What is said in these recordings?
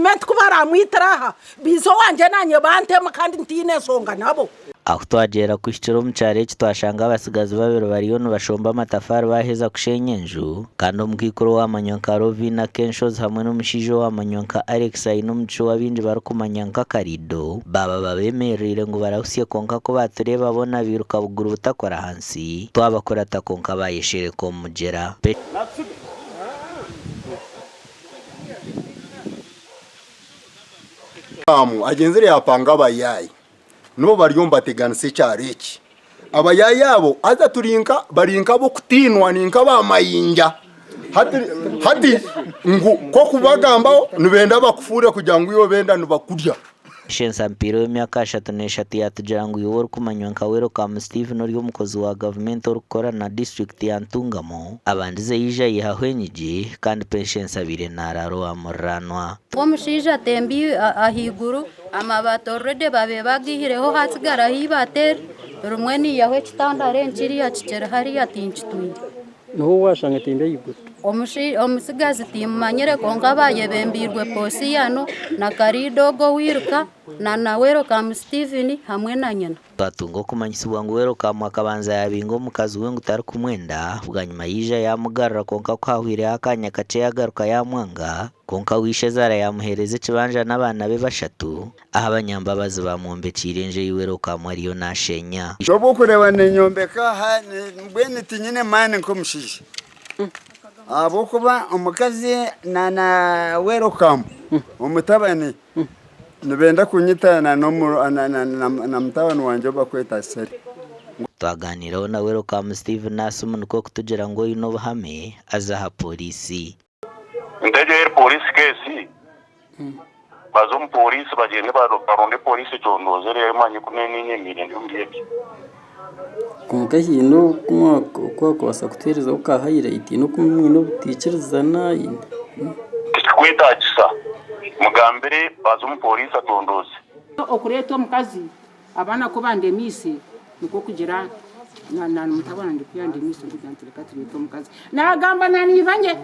government kubara mwitaraha bizo wanje nanye bantema kandi ntine songa nabo. Aho twagera ku kiciro mu cyare twashanga abasigazi babiri bariyo bashomba amatafari baheza kushenya enju kandi omukikuru w'amanyonka Rovina Kenshows hamwe n'umushijo w'amanyonka Alex n'umuco wabindi barukumanyanka Karido baba babemerere ngo barahusye konka ko batureba bona biruka buguru butakora hansi twabakora takonka bayeshere ko mugera agenzere yapanga abayayi no bariyomba teganise cyareki abayayi yabo aza turinka barinka bo kutinwa ninka bamayinja hati ngo ko kubagambaho nubenda bakufure kugira ngo iyo benda nubakurya Shensa mpiro y'imyaka 3 yatugira ngo uyobora kumanyonka Welcome Steve n'uriyo mukozi wa government urukora na district ya Ntungamo abandize yija yahwenyije kandi pensions abire nararo amuranwa omushija tembi ahiguru amabato already babe bagihireho hasigara hibater rumwe ni yahwe kitandare nkiri ya kigera hari yatinchitwi no washanga tembe yiguru omusigazi timanyere konka bayebembirwe posi yano na Karidogo wiruka na Welcome Steven hamwe na nyina batungo kumanyisibwa ngo Welcome akabanza yabingo mukazi we ngutari kumwenda bwanyuma yija yamugarra konka kwahwire akanya kace yagaruka yamwanga konka wishe zara yamuhereze kibanja n'abana be bashatu aha abanyambabazi bamwombekire nje Welcome ariyo nashenya shobo kureba ne nyombeka ha mbwene tinyine mane nkomushije abo kuba umukazi na Welcome umutabane nibenda kunyitana na mtabane wanje bakweta seri twaganiraho na Welcome Steve Nasumu nuko kutugira ngo ino bahame azaha polisi ndege polisi kesi bazum polisi bagende baronde polisi tondoze rero manye kunene nyemire ndumbiye kunka hino kwa kwasa kutereza ukahayira iti no kumwino butikiriza nayi kwetagisa mugambere bazum polisi atondoze Okureto mukazi abana ko bandemise niko kugira na mutabana ndikuyande miso ngantire katire to mukazi nagamba nani ivanye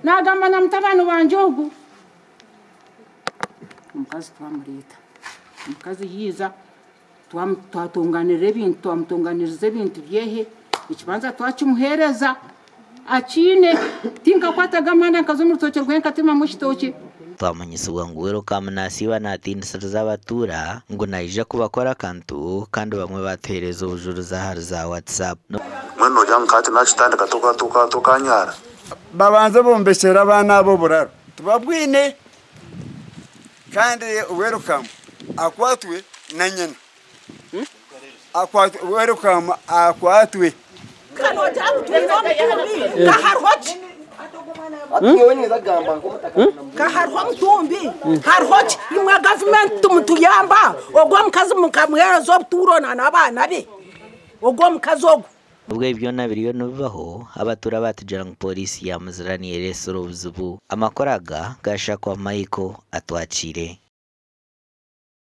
nagamba na mutabana wanjogu mukazi twamurita mukazi yiza twatunganira ibintu twamutunganiriza ibintu byehe ikibanza twacumuhereza akine tinka kwatagamana kazo murutoke rwenkatima mushitoke twamanyisibwa ngo Welcome nasiba natindisa z'abatura ngo naija kubakora kantu kandi bamwe batereza ubujuru za WhatsApp mweno jankati nachitandika tukanyara babanze bombeshera abana bo buraro tubabwine kandi Welcome akwatwe na nyina akwatwe Welcome akwatwe kanoja kaharhoch kaharho mtumbi harhoch imwe government tumutuyamba ogwa mkazi mukamwezo turona nabana be ogwa mkazi ogwo ubwo ibyo nabiriyo nubaho abatura batugira ngo polisi yamuziraniye resoro buzubu amakoraga gasha kwa Michael atwakire